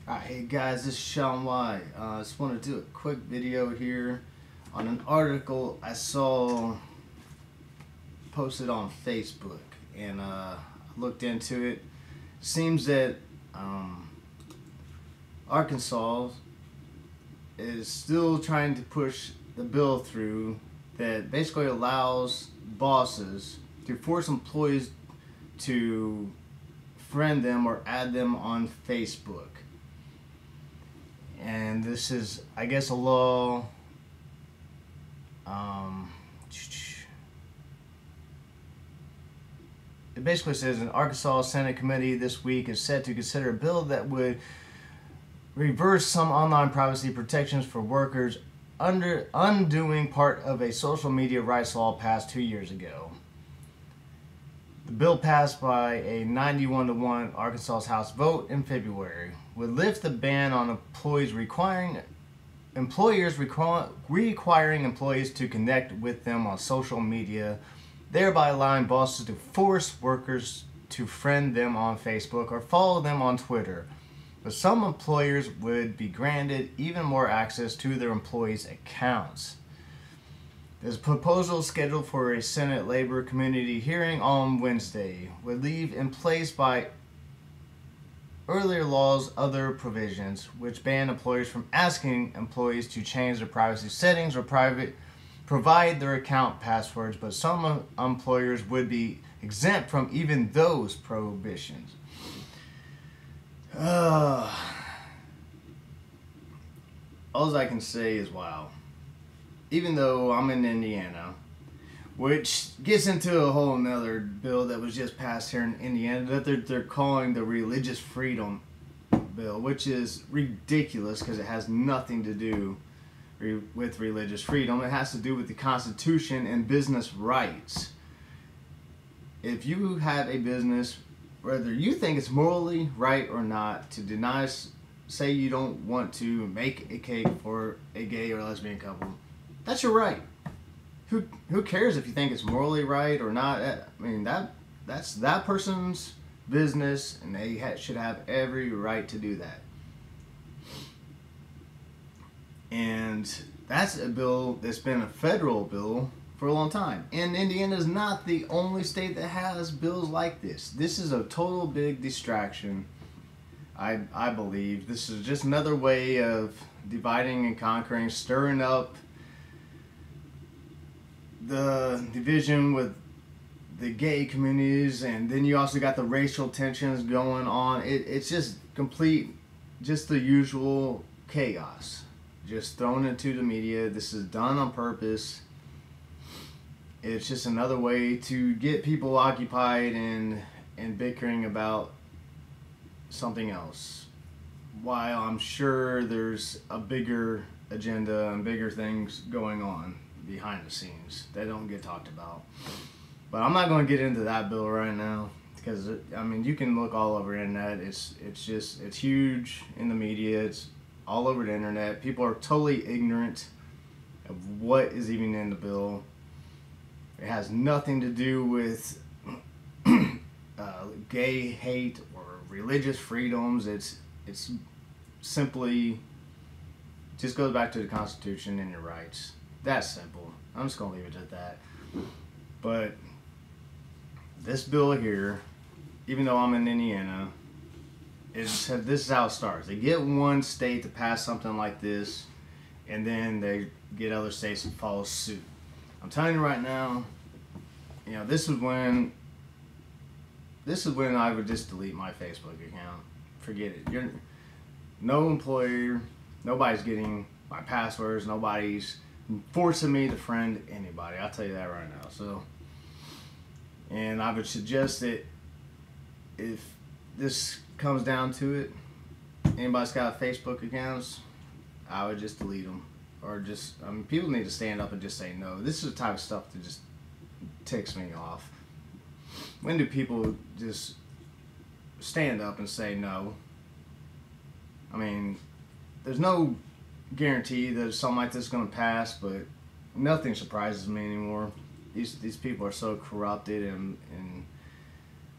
Alright, hey guys, this is Sean White. I just want to do a quick video here on an article I saw posted on Facebook, and I looked into it. Seems that Arkansas is still trying to push the bill through that basically allows bosses to force employees to friend them or add them on Facebook. And this is, I guess, a law. It basically says an Arkansas Senate committee this week is set to consider a bill that would reverse some online privacy protections for workers, undoing part of a social media rights law passed 2 years ago. The bill passed by a 91-1 Arkansas House vote in February would lift the ban on employers requiring employees to connect with them on social media, thereby allowing bosses to force workers to friend them on Facebook or follow them on Twitter. But some employers would be granted even more access to their employees' accounts. This proposal, scheduled for a Senate Labor Committee hearing on Wednesday, would leave in place by earlier laws other provisions which ban employers from asking employees to change their privacy settings or provide their account passwords, but some employers would be exempt from even those prohibitions. All I can say is wow. Even though I'm in Indiana, which gets into a whole nother bill that was just passed here in Indiana that they're calling the Religious Freedom Bill, which is ridiculous because it has nothing to do with religious freedom. It has to do with the Constitution and business rights. If you have a business, whether you think it's morally right or not to deny, say you don't want to make a cake for a gay or lesbian couple, that's your right. Who cares if you think it's morally right or not? I mean, that's that person's business, and they should have every right to do that. And that's a bill that's been a federal bill for a long time. And Indiana is not the only state that has bills like this. This is a total big distraction. I believe this is just another way of dividing and conquering, stirring up the division with the gay communities, and then you also got the racial tensions going on. It's just complete, just the usual chaos just thrown into the media. This is done on purpose. It's just another way to get people occupied and bickering about something else, while I'm sure there's a bigger agenda and bigger things going on behind the scenes that don't get talked about. But I'm not going to get into that bill right now because I mean, you can look all over the internet. It's huge in the media. It's all over the internet. People are totally ignorant of what is even in the bill. It has nothing to do with gay hate or religious freedoms. It's simply just goes back to the Constitution and your rights. That's simple. I'm just going to leave it at that. But this bill here, even though I'm in Indiana, this is how it starts. They get one state to pass something like this, and then they get other states to follow suit. I'm telling you right now, you know, this is when I would just delete my Facebook account. Forget it. No employer, nobody's getting my passwords, nobody's forcing me to friend anybody. I'll tell you that right now. So, and I would suggest that if this comes down to it, anybody's got Facebook accounts, I would just delete them. Or just, I mean, people need to stand up and just say no. This is the type of stuff that just ticks me off. When do people just stand up and say no? I mean, there's no guarantee that something like this is going to pass, but nothing surprises me anymore. These people are so corrupted, and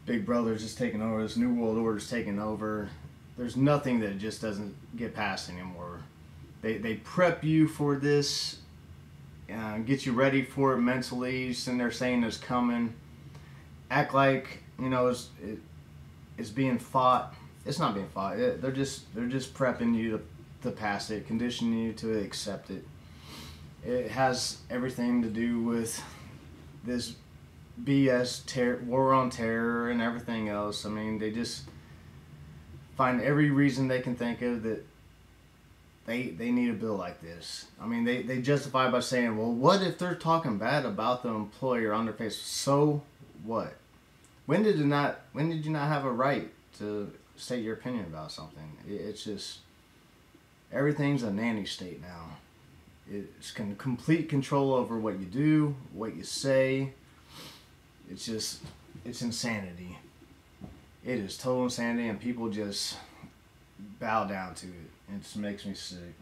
Big Brother's just taking over. This New World Order's taking over. there's nothing that just doesn't get passed anymore. They prep you for this, get you ready for it mentally, sitting there saying it's coming, act like it's being fought. It's not being fought. They're just prepping you to pass it, conditioning you to accept it. It has everything to do with this BS war on terror and everything else. I mean, they just find every reason they can think of that they need a bill like this. I mean, they justify by saying, well, what if they're talking bad about the employer on their face? So what? When did you not have a right to state your opinion about something? It's just, everything's a nanny state now. It's complete control over what you do, what you say. It's insanity. It is total insanity, and people just bow down to it. It just makes me sick.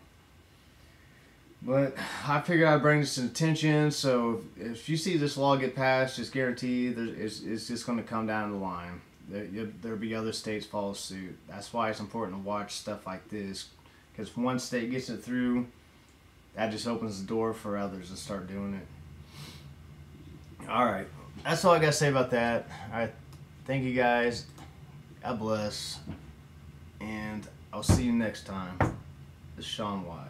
But I figured I'd bring this to attention, so if you see this law get passed, just guarantee it's just going to come down the line. There'll be other states follow suit. That's why it's important to watch stuff like this, because if one state gets it through, that just opens the door for others to start doing it. Alright, that's all I got to say about that. Alright, thank you guys. God bless. And I'll see you next time. This is Sean Y.